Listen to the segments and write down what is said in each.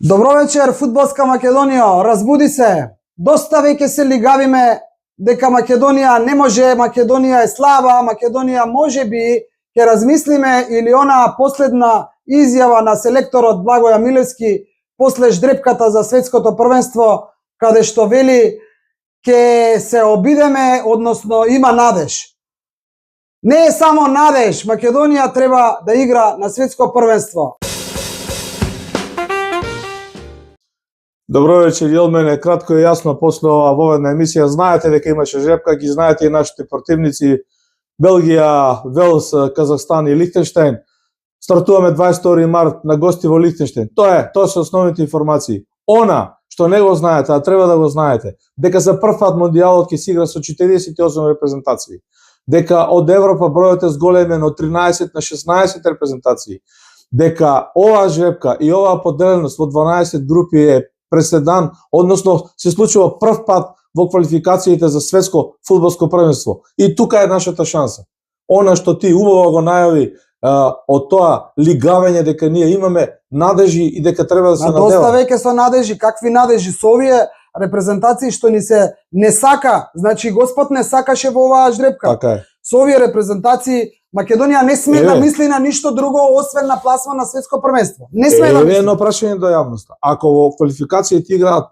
Добро вечер, фудбалска Македонија, разбуди се. Доста веќе се лигавиме дека Македонија не може, Македонија е слаба, Македонија можеби ќе размислиме, или она последна изјава на селекторот Благоја Милевски после ждрепката за светското првенство, каде што вели ќе се обидеме, односно има надеж. Не е само надеж, Македонија треба да игра на светско првенство. Добро вечер, и од мене кратко и јасно после ова воведна емисија. Знаете дека имаше жрепка, ги знаете и нашите противници Белгија, Велс, Казахстан и Лихтенштейн. Стартуваме 22 март на гости во Лихтенштейн. Тоа се основните информации. Она што не го знаете, а треба да го знаете, дека за прв пат мондијалот ќе се игра со 48 репрезентации. Дека од Европа бројот е зголемен од 13 на 16 репрезентации. Дека оваа жрепка и оваа поделеност во 12 групи е преседан, односно се случува прв пат во квалификациите за светско фудбалско првенство. И тука е нашата шанса. Она што ти убаво го најави од тоа лигавење, дека ние имаме надежи и дека треба да се надева. Доста веќе со надежи, какви надежи со овие репрезентации што ни се не сака, значи Господ не сакаше во оваа жрепка. Така е. Со овие репрезентации Македонија не сме да мисли на ништо друго освен на пласма на светско првенство. Не сме да мисли. Едно прашање до јавноста. Ако во квалификациите играат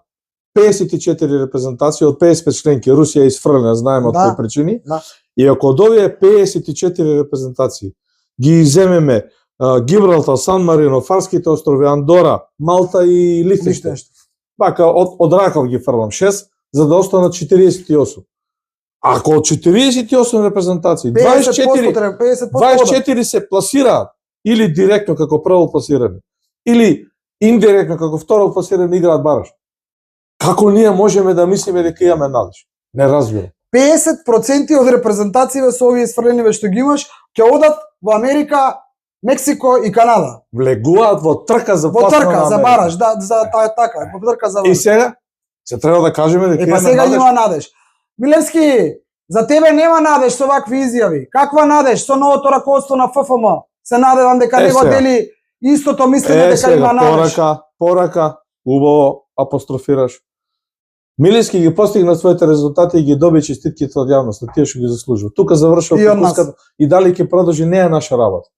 54 репрезентации од 55 членки, Русија изфрлена, знаеме од кои причини. Да. И ако од овие 54 репрезентации ги иземеме Гибралтар, Сан Марино, Фарските острови, Андора, Малта и Лихтенштейн. Вака од раков ги фрлам 6 за да останат 48. Ако од 48 репрезентации 24 се пласираат или директно како прво пласирани, или индиректно како второ пласирани играат бараж, како ние можеме да мислиме дека имаме надеж? Не разбирам. 50% од репрезентациите со овие изфрлениве што ги имаш ќе одат во Америка, Мексико и Канада. Влегуваат во трка за пласма на Америка. За бараж, да, за така, во трка за бараж. И сега се треба да кажеме дека имаме надеж. Сега има надеж. Милевски, за тебе нема надеж со вакви изјави. Каква надеж со новото раководство на ФФМ? Се надевам дека него дели истото мислење дека има надеж. Порака, убаво апострофираш. Милевски ги постигна своите резултати и ги доби честитките од јавноста, тие што ги заслужува. Тука завршува припуската и дали ќе продолжи не е наша работа.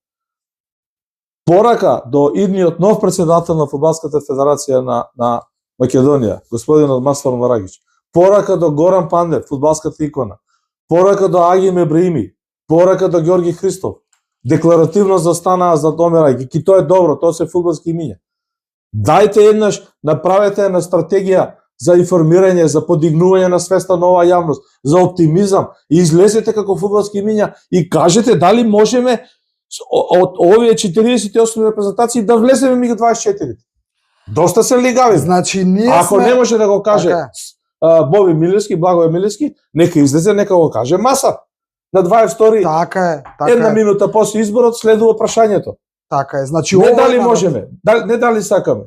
Порака до идниот нов претседател на Фудбалската федерација на Македонија, господинот Маслар Марагич. Порака до Горан Пандев, фудбалската икона. Порака до Агим Ебраими. Порака до Ѓорги Христов. Декларативно застанаа за Домерај. И тоа е добро, тоа се фудбалски имиња. Дајте еднаш, направете една стратегија за информирање, за подигнување на свеста на оваа јавност, за оптимизам, и излезете како фудбалски имиња и кажете дали можеме од овие 48 репрезентации да влеземе меѓу 24. Доста се лигави. Значи ние ако не може да го каже Боби Милевски, Благој Милевски, нека излезе, нека го каже Маса. На 22 така една минута после изборот следува прашањето. Така е. Значи не дали можеме, не дали сакаме.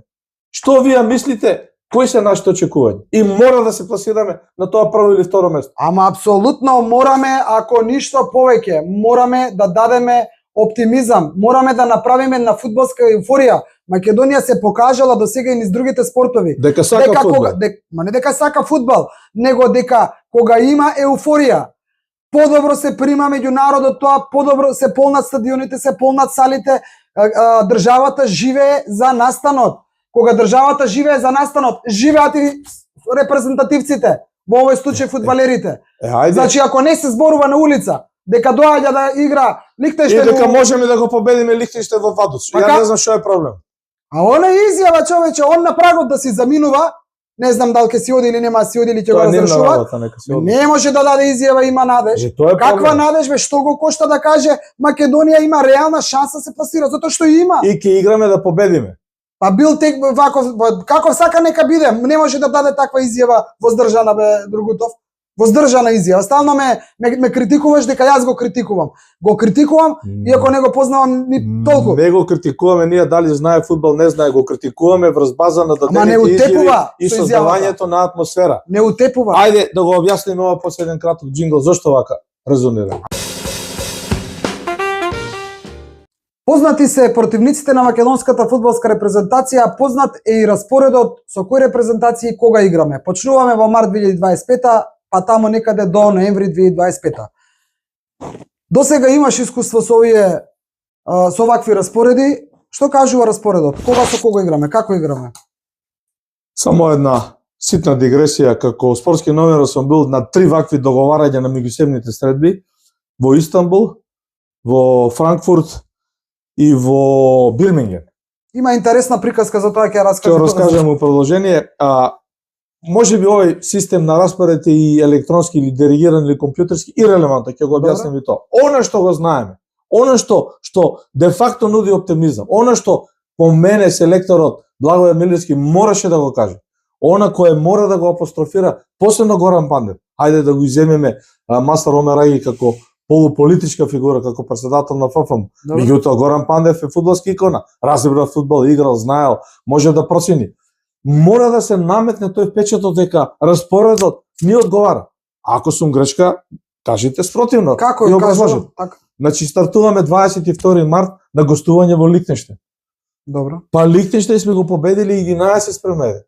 Што вие мислите? Кои се нашите очекувања? И мора да се пласираме на тоа прво или второ место. Ама апсолутно мораме, ако ништо повеќе, мораме да дадеме оптимизам, мораме да направиме на фудбалска еуфорија. Македонија се покажала до сега и низ другите спортови. Дека сака фудбал. Не дека сака фудбал, него дека кога има еуфорија, подобро се прима меѓу народот тоа, подобро се полнат стадионите, се полнат салите, државата живее за настанот. Кога државата живее за настанот, живеат и репрезентативците, во овој случај фудбалерите. Значи ако не се зборува на улица, дека доаѓа да игра Лихтенштейн, и дека можеме да го победиме Лихтенштейн во Вадус. Ја не знам што е проблем. А она изјава, човече, он на прагот да си заминува, не знам дали ќе си оди или нема си оди или ќе го разрешува. Не може да даде изјава, има надеж. Каква надеж бе, што го кошта да каже Македонија има реална шанса се пласира, затоа што има. И ќе играме да победиме. Па бил тек ваков, каков сака нека биде, не може да даде таква изјава воздржана бе Другутов. Воздржана изјава. Стално ме критикуваш дека јас го критикувам. Го критикувам, иако не го познавам ни толку. Не го критикуваме ние, дали знае фудбал, не знае, го критикуваме врз база на дадените изјави и создавањето на атмосфера. Не утепува. Ајде да го објасниме ова последен краток џингл, зошто вака резонира. Познати се противниците на македонската фудбалска репрезентација, познат е и распоредот со кои репрезентации кога играме. Почнуваме во март 2025, па таму некаде до ноември 2025. До сега имаш искуство со со овакви распореди. Што кажува распоредот? Кога со кого играме? Како играме? Само една ситна дигресија, како спортски новинар сум бил на 3 вакви договарања на меѓусебните средби во Истанбул, во Франкфурт и во Бирмингем. Има интересна приказка за тоа, ќе ја Ќе раскажам во продолжение. Може би овој систем на распоред е и електронски или диригиран или компјутерски ирелевантен, ќе го објасним и тоа. Она што го знаеме, она што де факто нуди оптимизам, она што по мене селекторот Благоје Милевски мораше да го каже, она кој мора да го апострофира, посебно Горан Пандев. Хајде да го иземеме Мастер Омераги како полуполитичка фигура, како председател на ФФМ. Меѓутоа Горан Пандев е фудбалска икона, разбира фудбал, играл, знаел, може да процени. Мора да се наметне тој впечаток дека распоредот ни одговара. Ако сум грешка, кажете спротивно. Како ја кажувам? Така. Значи стартуваме 22 март на гостување во Лихтенштеин. Добро. Па Лихтенштеин сме го победили 11-1.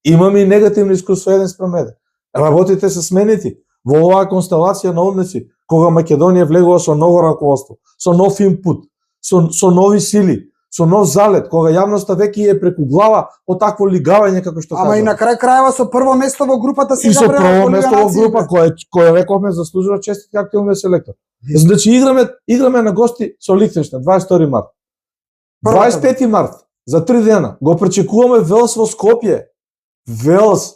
Имаме и негативно искуство 1-1. Работите се сменити во оваа констелација на односи, кога Македонија влегува со ново раководство, со нов инпут, со нови сили, со нов залет, кога јавноста веќе е преку глава од такво лигавање како што кажа. Ама и на крај крајва со прво место во групата се и со набрава прво во место во група која рековме заслужува честит активен селектор. Значи играме на гости со Лихтенштеин 22 март. 25 март за 3 дена го пречекуваме Велс во Скопје. Велс,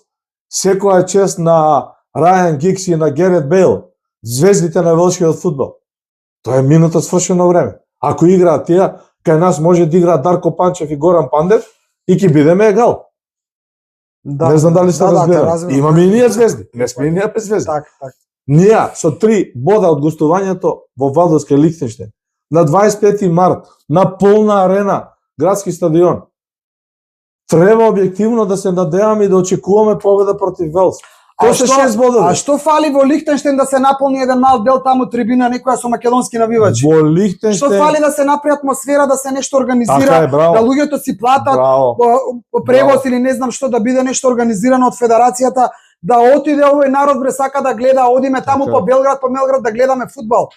секоја чест на Рајан Гикс и на Герет Бейл, звездите на велшкиот фудбал. Тоа е минута свршено време. Ако играат тие, кај нас може да играат Дарко Панчев и Горан Пандев и ќе бидеме егал. Да, не знам дали се разбира. Имаме и ние звезди. Не сме и ние без звезди. Так. Ние со 3 бода од гостувањето во Валдорска Лихтенштеин на 25 март на полна арена, градски стадион. Треба објективно да се надеваме и да очекуваме победа против Велс. Тоа се 6 бодови. А што фали во Лихтенштеин да се наполни еден мал дел таму трибина некоја со македонски навивачи? Во Лихтенштеин. Што фали да се направи атмосфера, да се нешто организира, да луѓето си платат превоз или не знам што, да биде нешто организирано од федерацијата, да отиде овој народ бре сака да гледа, одиме таму по Белград, да гледаме фудбал.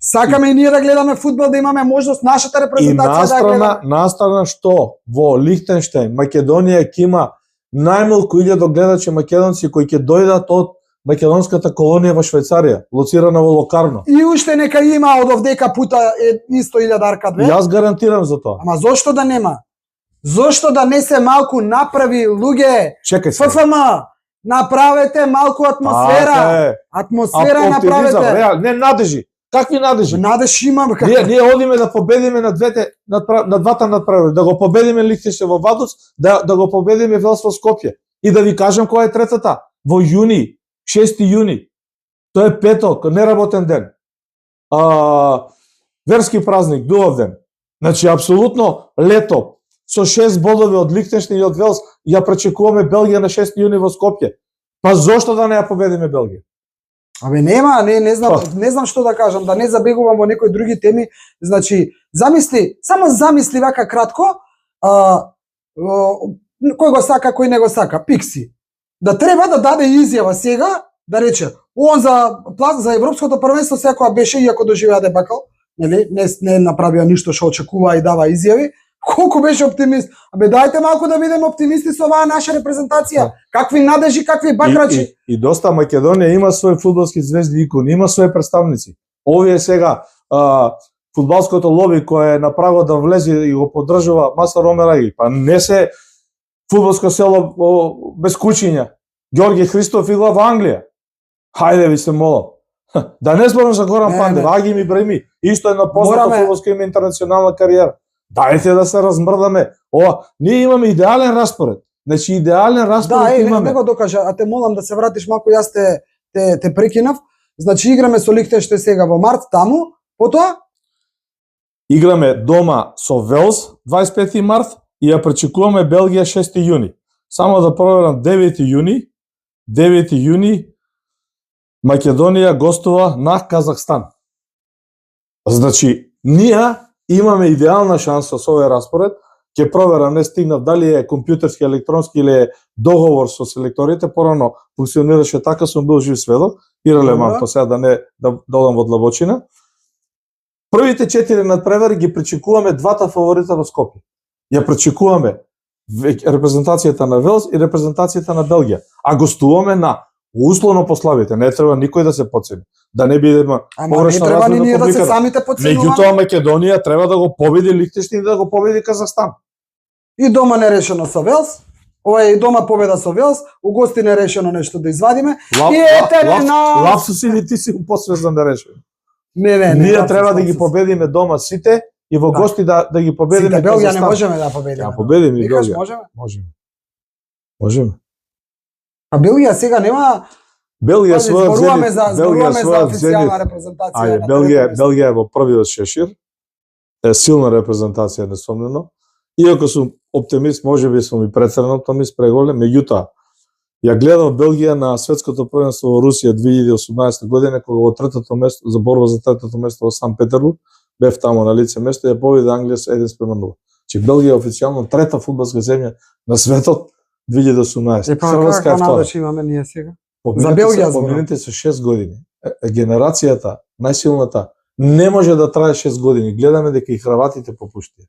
Сакаме и ние да гледаме фудбал, да имаме можност нашата репрезентација да гледаме. И настрана што во Лихтенштеин Македонија ќе има најмалку 1000 гледачи македонци кои ќе дојдат од македонската колонија во Швајцарија, лоцирана во Локарно. И уште нека има од овдека пута исто 1000 арка две. Јас гарантирам за тоа. Ама зошто да нема? Зошто да не се малку направи луѓе? Чекај се. ФФМ, направете малку атмосфера. Атмосфера направете. Не надежи. Какви надежи? Надеж имам. Ние одиме да победиме на двата надпревари, да го победиме Лихтенштеин во Вадус, да го победиме Велс во Скопје. И да ви кажам која е третата. Во јуни, 6 јуни. Тоа е петок, неработен ден. Верски празник, Дувавден. Значи апсолутно лето со 6 бодови од Лихтенштеин и од Велс, ја пречекуваме Белгија на 6 јуни во Скопје. Па зошто да не ја победиме Белгија? Абе нема, не знам што да кажам, да не забегувам во некои други теми. Значи, само замисли вака кратко, кој го сака, кој не го сака, Пикси. Да треба да даде изјава сега, да рече, он за европското првенство секоја беше, иако доживеа дебакал, нели, не направија ништо што очекува и дава изјави. Колку беше оптимист. Абе дајте малку да бидеме оптимисти со оваа наша репрезентација. Какви надежи, какви бакрачи. И доста Македонија има свој фудбалски звезди икони, има своји представници. Овие сега фудбалското лоби кое е на право да влезе и го поддржува Мастер Омераги, па не се фудбалско село без кучиња. Ѓорги Христов игра во Англија. Хајде ви се молам. Да не зборам за Горан Пандев, Аги ми Бреми, исто е на позната фудбалска има интернационална кариера. Дајте да се размрдаме. Ние имаме идеален распоред. Значи идеален распоред имаме. Да, не го докажа, а те молам да се вратиш малку, јас те прекинав. Значи играме со Лихтенштеин сега во март таму, потоа играме дома со Велс 25 март и ја пречекуваме Белгија 6 јуни. Само да проверам 9 јуни Македонија гостува на Казахстан. Значи ние Имаме идеална шанса со овој распоред. Ќе проверам, не стигнав дали е компјутерски, електронски или е договор со селекторите, порано функционираше така, сум бил жив сведок и релевантно, сега да не додам во длабочина. Првите 4 надпревари ги пречекуваме двата фаворита во Скопје. Ја пречекуваме репрезентацијата на Велс и репрезентацијата на Белгија. А гостуваме на условно послабите. Не треба никој да се подцени. Да не бидеме погрешна размена. Ама не треба ни ние да се самите подценуваме. Меѓутоа Македонија треба да го победи Лихтенштейн и да го победи Казахстан. И дома не решено со Велс. Ова е и дома победа со Велс, у гости не решено нешто да извадиме. И ете на лапсус или ти си посвезан да решиш. Не. Ние треба да ги победиме дома сите и во гости да ги победиме. Сите Белгија не можеме да победиме. Да победиме и Белгија. Можеме. А Белгија сега нема. Белгија својот зборуваме за официјална репрезентација. Белгија е во првиот шешир. Е силна репрезентација несомнено. Иако сум оптимист, можеби сум и претерано оптимист преголем, меѓутоа ја гледав Белгија на светското првенство во Русија 2018 година, кога во третото место за борба за третото место во Сан Петербург, бев таму на лице место и ја победи Англија со 1:0. Че Белгија е официјално трета фудбалска земја на светот 2018. Хрватска е втора. Имаме ние сега. За Белгија помините со 6 години. Генерацијата, најсилната, не може да трае 6 години. Гледаме дека и хрватите попуштија.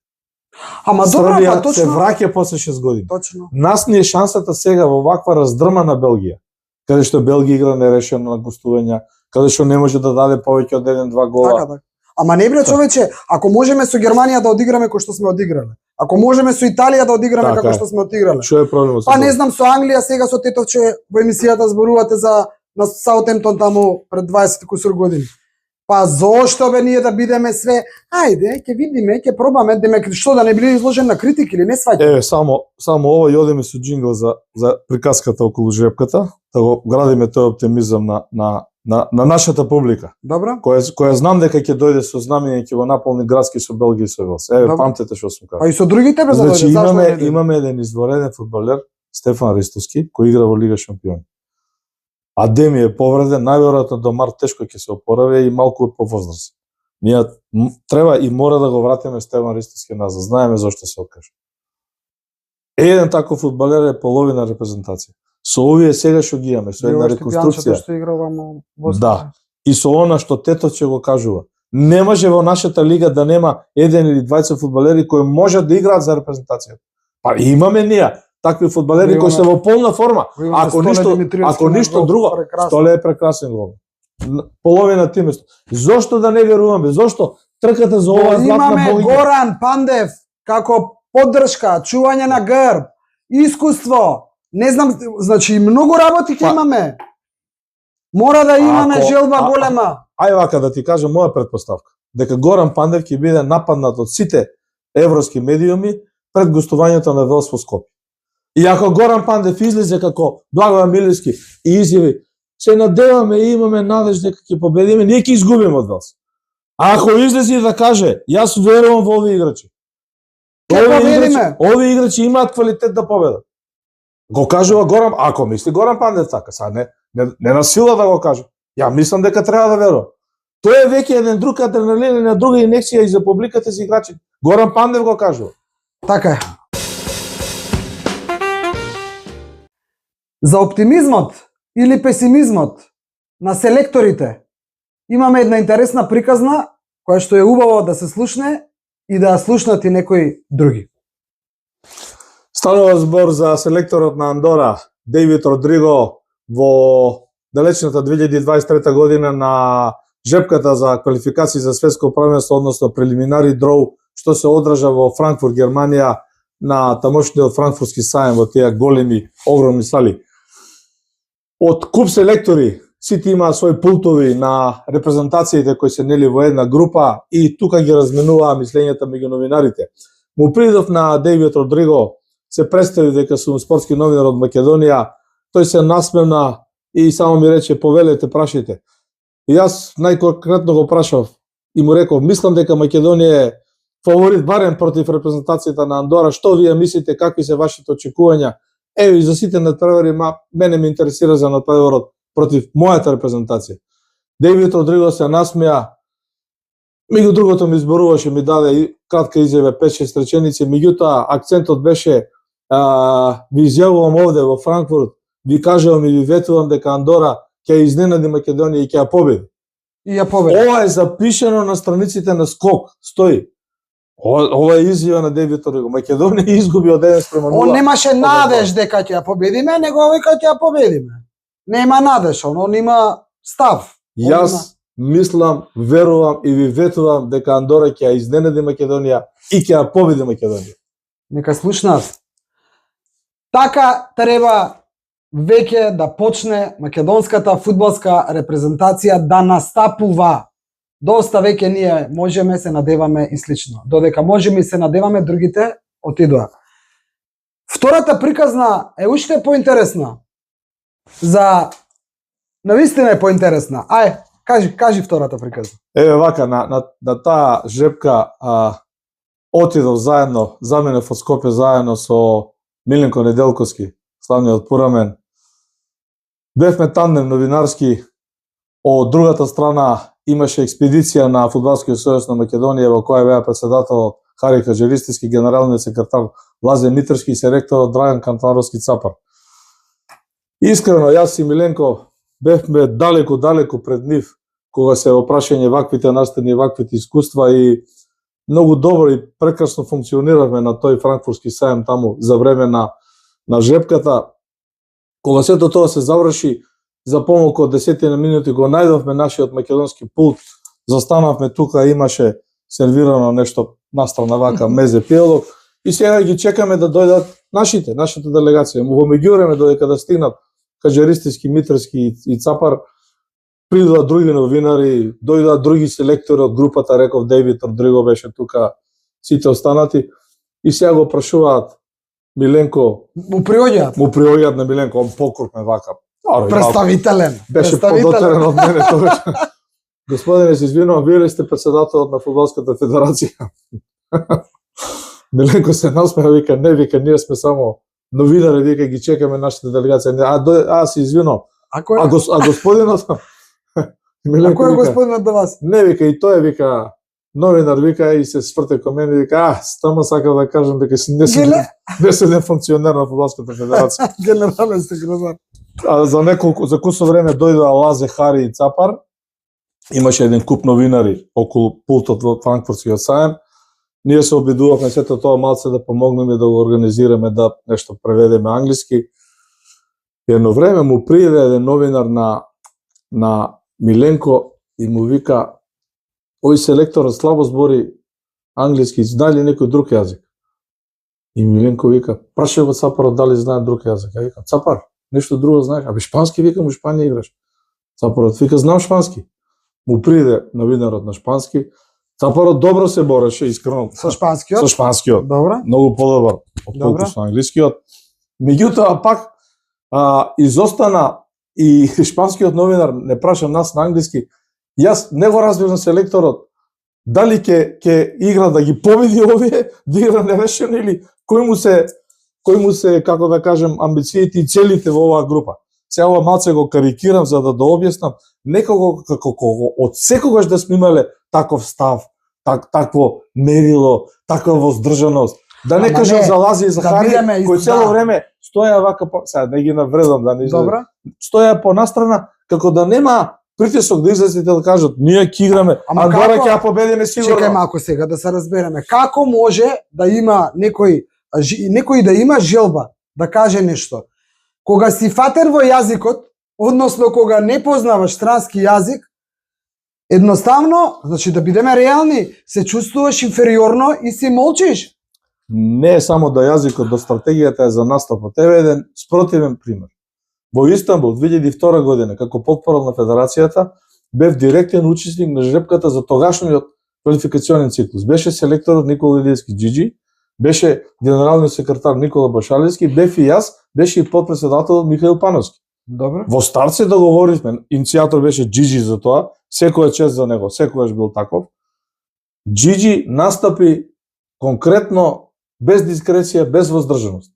Ама добро, па точно се враќа после 6 години. Точно. Нас ни е шансата сега во ваква раздрмана Белгија, каде што Белгија игра нерешено на гостувања, каде што не може да даде повеќе од 1-2 гола. Така. Ама не бре човече, ако можеме со Германија да одиграме кој што сме одиграле, ако можеме со Италија да одиграме како што сме одиграле. Што е проблемот? Па не знам со Англија сега со Тетовче во емисијата зборувате за на Саутемптон таму пред 20 кусур години. Па зошто бе ние да бидеме све? Ајде, ќе видиме, ќе пробаме, демек што да не биде изложен на критики или не сваќаме. Само ова и одиме со джингл за приказката околу жребката, да го градиме тој оптимизам на нашата публика. Добро. Која знам дека ќе дојде со знамење, ќе го наполни градски со Белгија и со Велс. Памтете што сум кажал. А и со другите бе значи, имаме еден извареден фудбалер, Стефан Ристовски, кој игра во Лига Шампиони. Адеми е повреден, најверојатно до март тешко ќе се опорави и малку повозрасен. Ние треба и мора да го вратиме Стефан Ристовски назад. Знаеме зошто се откажа. Еден таков фудбалер е половина репрезентација. Со овие сега што ги имаме, со една реконструкција. Да. И со она што Тетовче го кажува. Не може во нашата лига да нема еден или двајца фудбалери кои можат да играат за репрезентацијата. Па имаме ние такви фудбалери кои се во полна форма. Ако ништо друго, Столе е прекрасен гол. Половина тимест. Зошто да не веруваме? Зошто трката за ова златна имаме болига? Горан Пандев како поддршка, чување на грб, искуство. Не знам, значи многу работи ќе имаме. Мора да имаме желба голема. Ај вака да ти кажам моја претпоставка. Дека Горан Пандев ќе биде нападнат од сите европски медиуми пред гостувањето на Велс во Скопје. И ако Горан Пандев излезе како Благојан Милевски и изјави се надеваме и имаме надеж дека ќе победиме, ние ќе изгубиме од Велс. А ако излезе да каже, јас верувам во овие играчи. Овие играчи имаат квалитет да победат. Го кажува Горан, ако мисли Горан Пандев така, сега не на сила да го каже. Ја мислам дека треба да верува. Тоа е веќе еден друг адреналин, една друга инекција и за публиката и за играчите. Горан Пандев го кажува. Така е. За оптимизмот или песимизмот на селекторите имаме една интересна приказна која што е убаво да се слушне и да слушнат и некои други. Станува збор за селекторот на Андора, Дејвид Родриго, во далечната 2023 година на жепката за квалификации за светско првенство, односно прелиминари дроу, што се одража во Франкфурт, Германија, на тамошниот франкфуртски сајм во тие големи, огромни сали. Од куп селектори, сите имаат своји пултови на репрезентациите кои се нели во една група и тука ги разменуваа мислењата меѓу новинарите. Му придов на Дејвид Родриго, се представи дека сум спортски новинар од Македонија, тој се насмевна и само ми рече повелете, прашајте. И јас најконкретно го прашав и му реков, мислам дека Македонија е фаворит барем против репрезентацијата на Андора, што вие мислите, какви се вашите очекувања? Ево и за сите надпревари, мене ме интересира за надпреварот против мојата репрезентација. Дејвид Родриго се насмеа, Меѓу другото ми изборуваше, ми даде и кратка изјава 5-6 реченици, меѓутоа акцентот беше ви изјавувам овде во Франкфурт, ви кажувам и ви ветувам дека Андора ќе изненади Македонија и ќе ја победи. И ја победи. Ова е запишано на страниците на Скок, стои. Ова е изјава на Дејвид Ориго. Македонија изгуби од 1-0. Он немаше надеж дека ќе ја победиме, него вика ќе ја победиме. Нема надеж, он има став. Јас мислам, верувам и ви ветувам дека Андора ќе ја изненади Македонија и ќе ја победи Македонија. Нека слушнат. Така треба веќе да почне македонската фудбалска репрезентација да настапува. Доста веќе ние можеме се надеваме и слично. Додека можеме и се надеваме, другите отидоа. Втората приказна е уште поинтересна. Навистина е поинтересна. Кажи втората приказна. Еве вака, на таа жрепка отидов заедно, заменев од Скопје заедно со Миленко Неделковски, славниот пурамен. Бевме тандем новинарски, од другата страна имаше експедиција на Фудбалскиот сојуз на Македонија во која беа председателот Хари Каџеристиски, генералниот секретар Лазе Митршки и селекторот Драган Кантаровски Цапар. Искрено, јас и Миленко бевме далеку пред нив, кога се опрашање ваквите настани, ваквите искуства и многу добро и прекрасно функциониравме на тој франкфуртски сајм таму за време на жрепката. Кога сето тоа се заврши, за помалку од 10 минути го најдовме нашиот македонски пулт, застанавме тука, имаше сервирано нешто настрана вака мезе пиелок и сега ги чекаме да дојдат нашата делегација. Во меѓувреме додека да стигнат Каџеристиски, Митрски и Цапар, придоа други новинари, дојдоа други селектори од групата, реков Дејвид Родриго беше тука, сите останати и сега го прашуваат Миленко. Му приоѓаат на Миленко, он покрупме вака. Представителен. Беше подотерен од мене тогаш. Господине, се извинувам, вие ли сте председателот на Фудбалската федерација? Миленко се насмеа, вика, не, вика, ние сме само новинари, вика, ги чекаме нашата делегација. Се извинувам. А господинот? Миленко, кој е господинот до вас? Не, вика, и тој вика, новинар, вика, и се сврте кон мене, вика, стама сакав да кажам дека си не се функционер на Фудбалската федерација. Генерален секретар. За кусо време дојдоа Лазе, Хари и Цапар. Имаше еден куп новинари околу пултот во Франкфуртскиот сајм. Ние се обидувавме сето тоа малце да помогнеме да го организираме, да нешто преведеме англиски. Едно време му пријде еден новинар на Миленко и му вика: "Ој селекторот слабо збори англиски, знае ли некој друг јазик?" И Миленко вика: "Прашај го Цапарот дали знае друг јазик." Ја вика: "Цапар, нешто друго знаеш?" "Абе шпански", викам, "у Шпанија играш." Цапарот вика: "Знам шпански." Му пријде новинарот на шпански. Цапарот добро се бореше, искрено. Со шпанскиот? Со шпанскиот. Добро. Многу подобар отколку со англискиот. Меѓутоа пак изостана и шпанскиот новинар не праша нас на англиски. Јас не го разбирам селекторот дали ќе игра да ги победи овие, да игра нерешено или кој му се, како да кажем, амбициите и целите во оваа група. Сега ова малце го карикирам за да објаснам некако како од секогаш да сме имале таков став, такво мерило, таква воздржаност. Да не кажам за Лази и за Хари, кои цело време стоја вака, сега не ги навредам да не изгледа, стоја по настрана, како да нема притисок да излезете да кажат, ние ќе играме, Андора ќе ја победиме сигурно. Чекај малку сега да се разбереме. Како може да има некој да има желба да каже нешто? Кога си фатер во јазикот, односно кога не познаваш странски јазик, едноставно, значи да бидеме реални, се чувствуваш инфериорно и си молчиш. Не е само до јазикот, до стратегијата е за настапот. Еве еден спротивен пример. Во Истанбул 2002 година, како потпорал на федерацијата, бев директен учесник на жрепката за тогашниот квалификационен циклус. Беше селекторот Никола Илиевски Джиджи, беше генералниот секретар Никола Башалевски, бев и јас, беше и подпредседателот Михаил Пановски. Добро. Во старт се договоривме, иницијатор беше Джиджи за тоа, секоја чест за него, секојаш бил таков. Джиджи настапи конкретно, без дискреција, без воздржаност.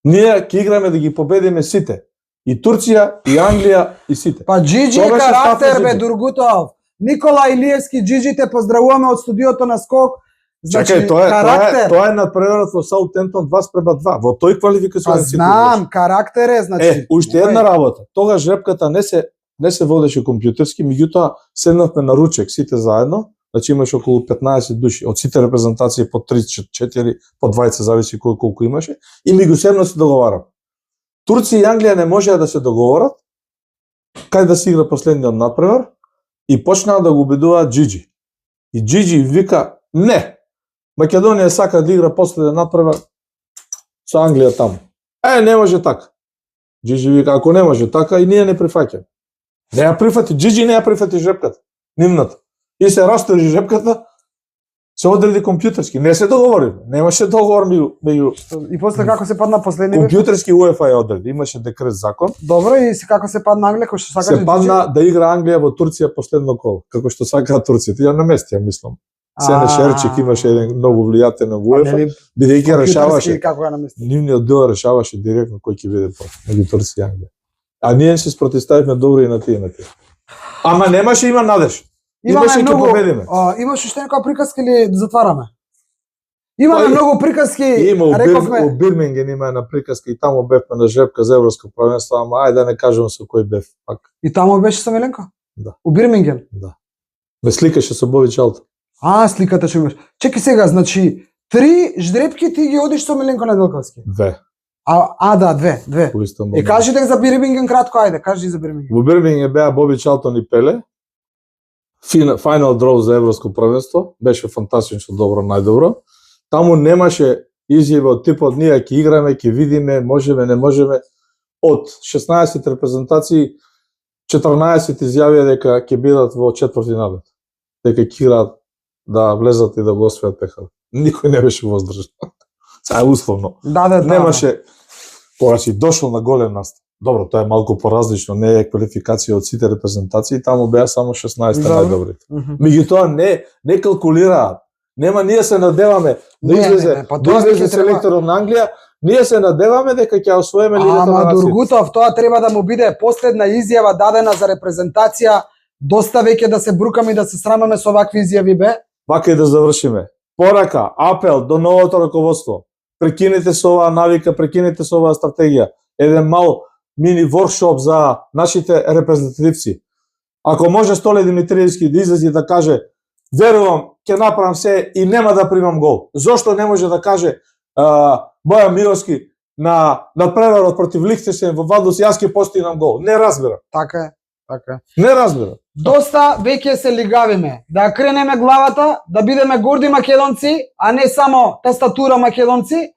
Ние ќе играме да ги победиме сите. И Турција, и Англија, и сите. Па Джиджи е карактер, бе, Дургутов. Никола Илиевски, Джиджи, те поздравуваме од студиото на Скок. Значи, Чекај, карактер. тоа е надпреварот во Саутемптон 2:2. Во тој квалификационен цикл. Знам, карактер е, значи. Уште една работа. Тогаш жребката не се водеше компјутерски, меѓутоа седнавме на ручек сите заедно, значи имаше околу 15 души, од сите репрезентации по 3-4, по 20 зависи колку имаше, и меѓусебно се договарат. Турција и Англија не можеа да се договорат кај да се игра последниот надпревар и почнаа да го убедуваат Джиджи. И Джиджи вика: "Не, Македонија сака да игра последен надпревар со Англија таму." Не може така. Джиджи вика: "Ако не може така, и ние не прифаќаме." Не ја прифати, Джиджи не ја прифати жребката, нивната. И се растори жребката, се одреди компјутерски. Не се договориме, немаше договор меѓу И после како се падна последни компјутерски УЕФА ја одреди, имаше декрет закон. Добро, и како се падна Англија, кој што сакаше Се падна да игра Англија во Турција последно коло, како што сакаат турците. Ја наместија, мислам. Сене Шерчик имаше еден многу влијатен во УЕФА, бидејќи решаваше, како ја намести. нивниот дел решаваше директно кој ќе биде прв меѓу Турција и Англија. А ние се спротивставивме добро и на тие. Ама немаше, има надеж. Имаше ќе победиме. Имаш уште некоја приказка или затвараме? Имаме многу приказки, Има рековме. у Бирминген има една приказка и таму бевме на жребка за европско првенство, ама ајде да не кажам со кој бев пак. И таму беше со Миленко? Да. У Бирминген? Да. Ме сликаше со Боби Чалта. Сликата што имаш. Чекај сега, значи 3 ждрепки ти ги одиш со Миленко Неделковски. 2. Да, 2. Во Истанбул. И кажи дека за Бирминген кратко, ајде, кажи за Бирминген. Во Бирминген беа Боби Чалтон и Пеле. Final draw за европско првенство, беше фантастично добро, најдобро. Таму немаше изјава од типот ние ќе играме, ќе видиме, можеме, не можеме. Од 16 репрезентации 14 изјавија дека ќе бидат во четвртфиналот. Дека ќе играат да влезат и да го освојат пехар. Никој не беше воздржан. Сега е условно. Немаше кога си дошол на голем настан. Добро, тоа е малку поразлично, не е квалификација од сите репрезентации, таму беа само 16 најдобрите. Меѓутоа не калкулираат. Нема, ние се надеваме да излезе селекторот на Англија, ние се надеваме дека ќе освоиме Лигата на нациите. Дургутов, тоа треба да му биде последна изјава дадена за репрезентација, доста веќе да се брукаме и да се срамаме со вакви изјави бе. Вака и да завршиме. Порака, апел до новото раководство. Прекинете со оваа навика, прекинете со оваа стратегија. Еден мал мини воркшоп за нашите репрезентативци. Ако може Столе Димитриевски да излезе да каже: "Верувам, ќе направам се и нема да примам гол." Зошто не може да каже Бојан Миловски на преварот против Лихтенштеин во Валдус: "Јас ќе постигнам гол"? Не разбира. Така е. Не разбира. Доста веќе се лигавиме. Да кренеме главата, да бидеме горди македонци, а не само тастатура македонци,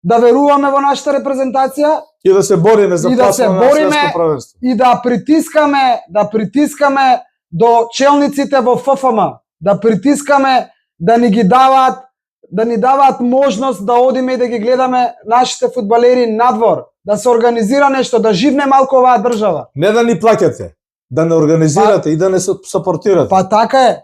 да веруваме во нашата репрезентација и да се бориме за пласман на светско првенство. И да притискаме до челниците во ФФМ, да притискаме да ни даваат можност да одиме и да ги гледаме нашите фудбалери надвор, да се организира нешто, да живне малку оваа држава. Не да ни плаќате, да не организирате и да не сапортирате. Така е.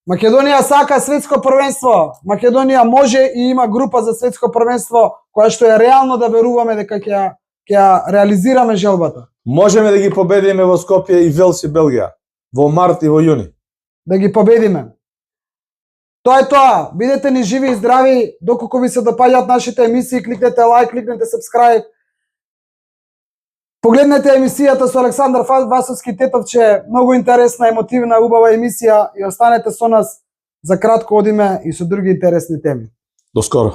Македонија сака светско првенство. Македонија може и има група за светско првенство која што е реално да веруваме дека ќе реализираме желбата. Можеме да ги победиме во Скопје и Велс и Белгија во март и во јуни. Да ги победиме. Тоа е тоа. Бидете ни живи и здрави. Доколку ви се допаѓаат нашите емисии, кликнете лайк, кликнете subscribe. Погледнете емисијата со Александар Васовски Тетовче, многу интересна, емотивна, убава емисија и останете со нас, за кратко одиме и со други интересни теми. До скоро.